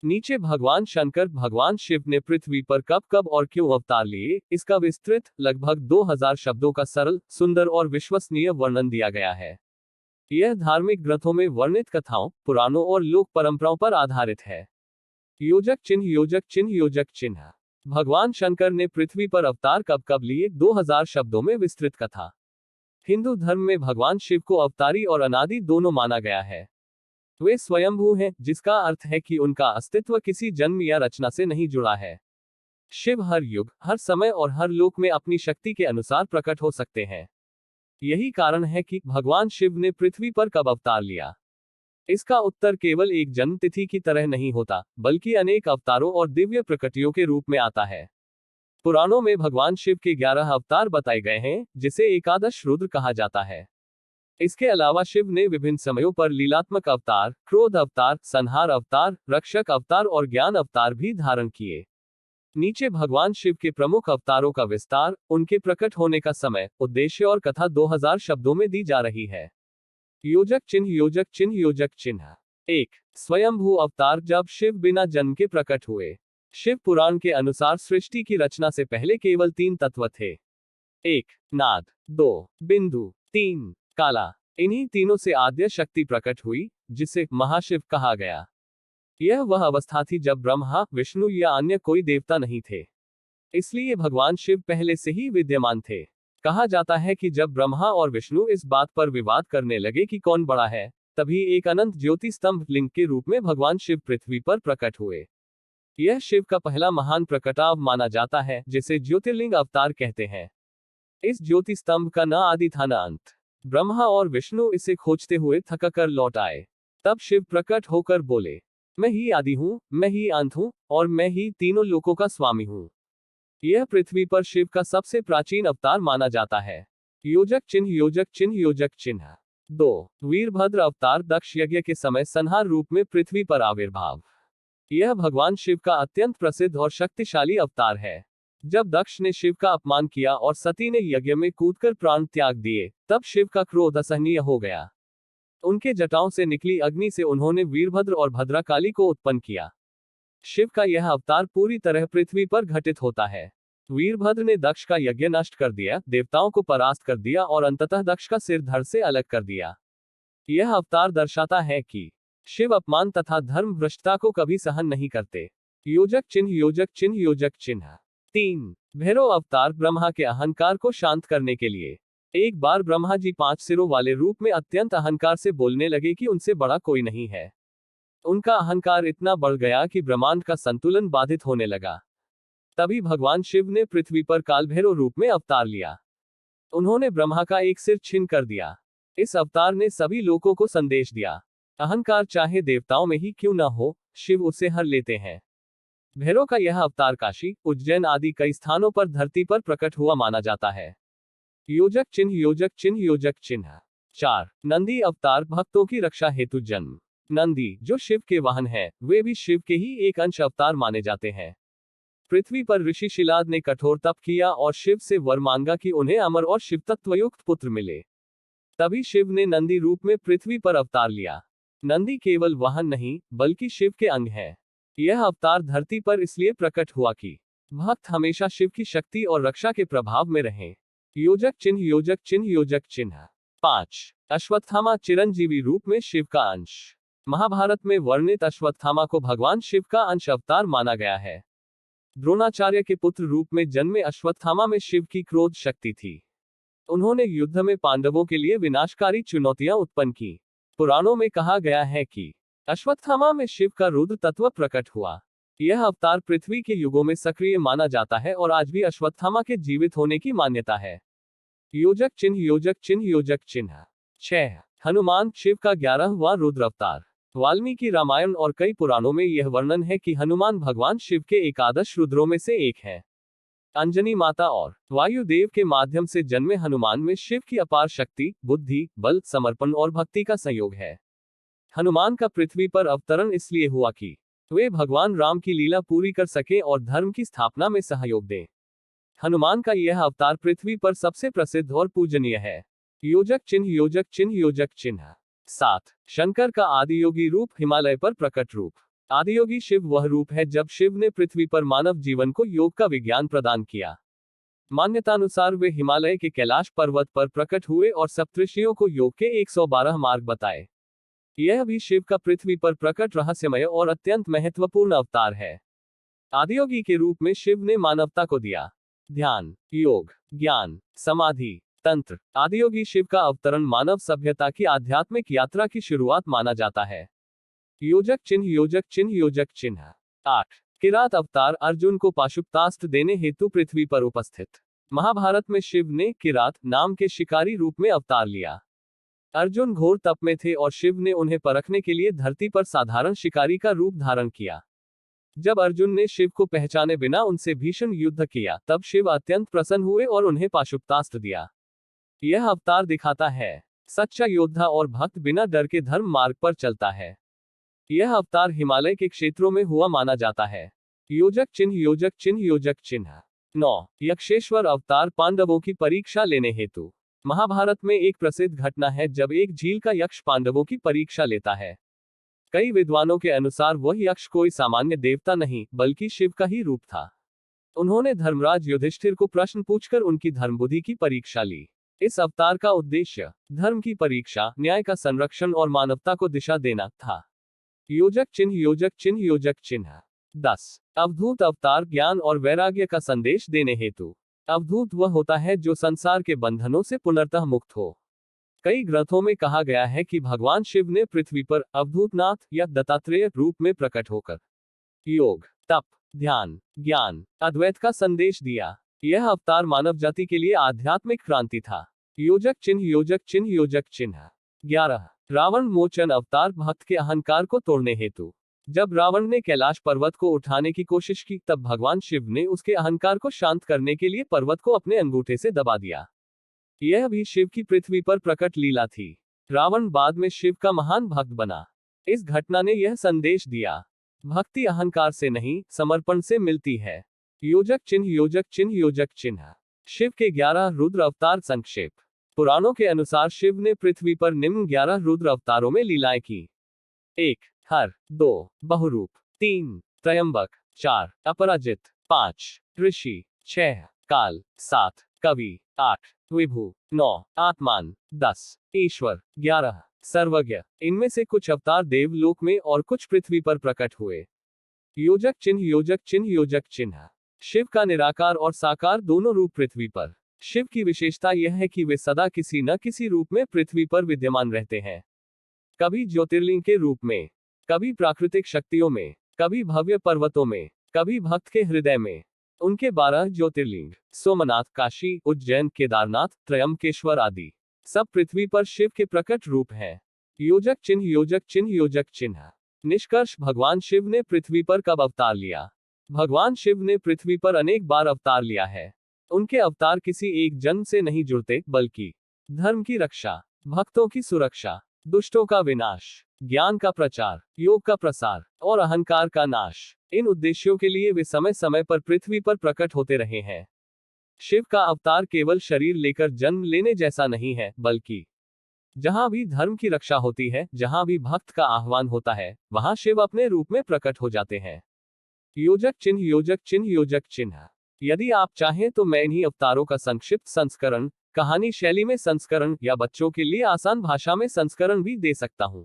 नीचे भगवान शंकर भगवान शिव ने पृथ्वी पर कब कब और क्यों अवतार लिए, इसका विस्तृत लगभग 2000 शब्दों का सरल, सुंदर और विश्वसनीय वर्णन दिया गया है। यह धार्मिक ग्रंथों में वर्णित कथाओं, पुराणों और लोक परंपराओं पर आधारित है। योजक चिन्ह योजक चिन्ह योजक चिन्ह। भगवान शंकर ने पृथ्वी पर अवतार कब कब लिए, 2000 शब्दों में विस्तृत कथा। हिंदू धर्म में भगवान शिव को अवतारी और अनादि दोनों माना गया है। वे स्वयंभू हैं, जिसका अर्थ है कि उनका अस्तित्व किसी जन्म या रचना से नहीं जुड़ा है। शिव हर युग, हर समय और हर लोक में अपनी शक्ति के अनुसार प्रकट हो सकते हैं। यही कारण है कि भगवान शिव ने पृथ्वी पर कब अवतार लिया। इसका उत्तर केवल एक जन्म तिथि की तरह नहीं होता, बल्कि अनेक अवतारों और दिव्य प्रकृतियों के रूप में आता है। पुराणों में भगवान शिव के 11 अवतार बताए गए हैं, जिसे एकादश रुद्र कहा जाता है। इसके अलावा शिव ने विभिन्न समयों पर लीलात्मक अवतार, क्रोध अवतार, संहार अवतार, रक्षक अवतार और ज्ञान अवतार भी धारण किए। नीचे भगवान शिव के प्रमुख अवतारों का विस्तार, उनके प्रकट होने का समय, उद्देश्य और कथा 2000 शब्दों में दी जा रही है। योजक चिन्ह योजक चिन्ह योजक चिन्ह। 1. स्वयंभू अवतार। जब शिव बिना जन्म के प्रकट हुए। शिव पुराण के अनुसार सृष्टि की रचना से पहले केवल 3 तत्व थे। 1. नाद, 2. बिंदु, 3. काला। इन्हीं तीनों से आद्य शक्ति प्रकट हुई, जिसे महाशिव कहा गया। यह वह अवस्था थी जब ब्रह्मा, विष्णु या अन्य कोई देवता नहीं थे। इसलिए भगवान शिव पहले से ही विद्यमान थे। कहा जाता है कि जब ब्रह्मा और विष्णु इस बात पर विवाद करने लगे कि कौन बड़ा है, तभी एक अनंत ज्योति स्तंभ लिंग के रूप में भगवान शिव पृथ्वी पर प्रकट हुए। यह शिव का पहला महान प्रकटाव माना जाता है, जिसे ज्योतिर्लिंग अवतार कहते हैं। इस ज्योति स्तंभ का न आदि था न अंत। ब्रह्मा और विष्णु इसे खोजते हुए थककर लौट आए। तब शिव प्रकट होकर बोले, मैं ही आदि हूं, मैं ही अंत हूं, और मैं ही तीनों लोकों का स्वामी हूं। यह पृथ्वी पर शिव का सबसे प्राचीन अवतार माना जाता है। योजक चिन्ह योजक चिन्ह योजक चिन्ह। 2. वीरभद्र अवतार। दक्ष यज्ञ के समय संहार रूप में पृथ्वी पर आविर्भाव। यह भगवान शिव का अत्यंत प्रसिद्ध और शक्तिशाली अवतार है। जब दक्ष ने शिव का अपमान किया और सती ने यज्ञ में कूदकर प्राण त्याग दिए, तब शिव का क्रोध असहनीय हो गया। उनके जटाओं से निकली अग्नि से उन्होंने वीरभद्र और भद्रकाली को उत्पन्न किया। शिव का यह अवतार पूरी तरह पृथ्वी पर घटित होता है। वीरभद्र ने दक्ष का यज्ञ नष्ट कर दिया, देवताओं को परास्त कर दिया और अंततः दक्ष का सिर धड़ से अलग कर दिया। यह अवतार दर्शाता है कि शिव अपमान तथा धर्म भ्रष्टता को कभी सहन नहीं करते। योजक चिन्ह योजक चिन्ह योजक चिन्ह। 3. भैरव अवतार। ब्रह्मा के अहंकार को शांत करने के लिए। एक बार ब्रह्मा जी 5 सिरों वाले रूप में अत्यंत अहंकार से बोलने लगे कि उनसे बड़ा कोई नहीं है। उनका अहंकार इतना बढ़ गया कि ब्रह्मांड का संतुलन बाधित होने लगा। तभी भगवान शिव ने पृथ्वी पर कालभैरव रूप में अवतार लिया। उन्होंने ब्रह्मा का एक सिर छीन कर दिया। इस अवतार ने सभी लोगों को संदेश दिया, अहंकार चाहे देवताओं में ही क्यों न हो, शिव उसे हर लेते हैं। भैरव का यह अवतार काशी, उज्जैन आदि कई स्थानों पर धरती पर प्रकट हुआ माना जाता है। योजक चिन्ह योजक चिन्ह योजक चिन्ह। 4. नंदी अवतार। भक्तों की रक्षा हेतु जन्म। नंदी, जो शिव के वाहन हैं, वे भी शिव के ही एक अंश अवतार माने जाते हैं। पृथ्वी पर ऋषि शिलाद ने कठोर तप किया और शिव से वर मांगा कि उन्हें अमर और शिवतत्वयुक्त पुत्र मिले। तभी शिव ने नंदी रूप में पृथ्वी पर अवतार लिया। नंदी केवल वाहन नहीं, बल्कि शिव के अंग है। यह अवतार धरती पर इसलिए प्रकट हुआ कि भक्त हमेशा शिव की शक्ति और रक्षा के प्रभाव में रहें। योजक चिन्ह योजक चिन्ह योजक चिन्ह। 5. अश्वत्थामा। चिरंजीवी रूप में शिव का अंश। महाभारत में वर्णित अश्वत्थामा को भगवान शिव का अंश अवतार माना गया है। द्रोणाचार्य के पुत्र रूप में जन्मे अश्वत्थामा में शिव की क्रोध शक्ति थी। उन्होंने युद्ध में पांडवों के लिए विनाशकारी चुनौतियां उत्पन्न की। पुराणों में कहा गया है कि अश्वत्थामा में शिव का रुद्र तत्व प्रकट हुआ। यह अवतार पृथ्वी के युगों में सक्रिय माना जाता है और आज भी अश्वत्थामा के जीवित होने की मान्यता है। योजक चिन्ह योजक चिन्ह योजक चिन्ह। 6. हनुमान। शिव का 11वां रुद्र अवतार। वाल्मीकि रामायण और कई पुराणों में यह वर्णन है कि हनुमान भगवान शिव के एकादश रुद्रों में से एक है। अंजनी माता और वायुदेव के माध्यम से जन्मे हनुमान में शिव की अपार शक्ति, बुद्धि, बल, समर्पण और भक्ति का संयोग है। हनुमान का पृथ्वी पर अवतरण इसलिए हुआ कि वे भगवान राम की लीला पूरी कर सके और धर्म की स्थापना में सहयोग दें। हनुमान का यह अवतार पृथ्वी पर सबसे प्रसिद्ध और पूजनीय है। योजक चिन्ह योजक चिन्ह योजक चिन्ह। 7. शंकर का आदियोगी रूप। हिमालय पर प्रकट रूप। आदियोगी शिव वह रूप है जब शिव ने पृथ्वी पर मानव जीवन को योग का विज्ञान प्रदान किया। मान्यतानुसार वे हिमालय के कैलाश पर्वत पर प्रकट हुए और सप्तऋषियों को योग के 112 मार्ग बताए। यह भी शिव का पृथ्वी पर प्रकट रहस्यमय और अत्यंत महत्वपूर्ण अवतार है। आदियोगी के रूप में शिव ने मानवता को दिया ध्यान, योग, ज्ञान, समाधि, तंत्र। आदियोगी शिव का अवतरण मानव सभ्यता की आध्यात्मिक यात्रा की शुरुआत माना जाता है। योजक चिन्ह, योजक चिन्ह, योजक चिन्ह। 8 किरात अवतार, अर्जुन को पाशुपतास्त्र देने हेतु पृथ्वी पर उपस्थित। महाभारत में शिव ने किरात नाम के शिकारी रूप में अवतार लिया। अर्जुन घोर तप में थे और शिव ने उन्हें परखने के लिए धरती पर साधारण शिकारी का रूप धारण किया। जब अर्जुन ने शिव को पहचाने बिना उनसे भीषण युद्ध किया, तब शिव अत्यंत प्रसन्न हुए और उन्हें पाशुपतास्त्र दिया। यह अवतार दिखाता है सच्चा योद्धा और भक्त बिना डर के धर्म मार्ग पर चलता है। यह अवतार हिमालय के क्षेत्रों में हुआ माना जाता है। योजक चिन्ह, योजक चिन्ह, योजक चिन्ह। 9 यक्षेश्वर अवतार, पांडवों की परीक्षा लेने हेतु। महाभारत में एक प्रसिद्ध घटना है जब एक झील का यक्ष पांडवों की परीक्षा लेता है। कई विद्वानों के अनुसार वह यक्ष कोई सामान्य देवता नहीं बल्कि शिव का ही रूप था। उन्होंने धर्मराज युधिष्ठिर को प्रश्न पूछकर उनकी धर्मबुद्धि की परीक्षा ली। इस अवतार का उद्देश्य धर्म की परीक्षा, न्याय का संरक्षण और मानवता को दिशा देना था। योजक चिन्ह, योजक चिन्ह, योजक चिन्ह। 10 अवधूत अवतार, ज्ञान और वैराग्य का संदेश देने हेतु। अवधूत वह होता है जो संसार के बंधनों से पुनर्तः मुक्त हो। कई ग्रंथों में कहा गया है कि भगवान शिव ने पृथ्वी पर अवधूतनाथ या दत्तात्रेय रूप में प्रकट होकर योग, तप, ध्यान, ज्ञान, अद्वैत का संदेश दिया। यह अवतार मानव जाति के लिए आध्यात्मिक क्रांति था। योजक चिन्ह, योजक चिन्ह, योजक चिन्ह। 11 रावण मोचन अवतार, भक्त के अहंकार को तोड़ने हेतु। जब रावण ने कैलाश पर्वत को उठाने की कोशिश की, तब भगवान शिव ने उसके अहंकार को शांत करने के लिए पर्वत को अपने अंगूठे से दबा दिया। यह भी शिव की पृथ्वी पर प्रकट लीला थी। रावण बाद में शिव का महान भक्त बना। इस घटना ने यह संदेश दिया, भक्ति अहंकार से नहीं, समर्पण से मिलती है। योजक चिन्ह, योजक चिन्ह, योजक चिन्ह। शिव के 11 रुद्र अवतार संक्षेप। पुराणों के अनुसार शिव ने पृथ्वी पर निम्न 11 रुद्र अवतारों में लीलाएं की। 1 हर, 2 बहुरूप, 3 त्रयंबक, 4 अपराजित, 5 ऋषि, 6 काल, 7 कवि, 8 विभु, 9 आत्मान, 10 ईश्वर, 11 सर्वज्ञ। इनमें से कुछ अवतार देवलोक में और कुछ पृथ्वी पर प्रकट हुए। योजक चिन्ह, योजक चिन्ह, योजक चिन्ह। शिव का निराकार और साकार दोनों रूप पृथ्वी पर। शिव की विशेषता यह है कि वे सदा किसी न किसी रूप में पृथ्वी पर विद्यमान रहते हैं। कभी ज्योतिर्लिंग के रूप में, कभी प्राकृतिक शक्तियों में, कभी भव्य पर्वतों में, कभी भक्त के हृदय में। उनके 12 ज्योतिर्लिंग, सोमनाथ, काशी, उज्जैन, केदारनाथ, त्रयंबकेश्वर आदि सब पृथ्वी पर शिव के प्रकट रूप हैं। योजक चिन्ह, योजक चिन्ह, योजक चिन्ह। निष्कर्ष, भगवान शिव ने पृथ्वी पर कब अवतार लिया? भगवान शिव ने पृथ्वी पर अनेक बार अवतार लिया है। उनके अवतार किसी एक जन्म से नहीं जुड़ते, बल्कि धर्म की रक्षा, भक्तों की सुरक्षा, दुष्टों का विनाश, ज्ञान का प्रचार, योग का प्रसार और अहंकार का नाश, इन उद्देश्यों के लिए वे समय समय पर पृथ्वी पर प्रकट होते रहे हैं। शिव का अवतार केवल शरीर लेकर जन्म लेने जैसा नहीं है, बल्कि जहां भी धर्म की रक्षा होती है, जहां भी भक्त का आह्वान होता है, वहां शिव अपने रूप में प्रकट हो जाते हैं। योजक चिन्ह, योजक चिन्ह, योजक चिन्ह। यदि आप चाहें तो मैं इन्हीं अवतारों का संक्षिप्त संस्करण, कहानी शैली में संस्करण या बच्चों के लिए आसान भाषा में संस्करण भी दे सकता हूं।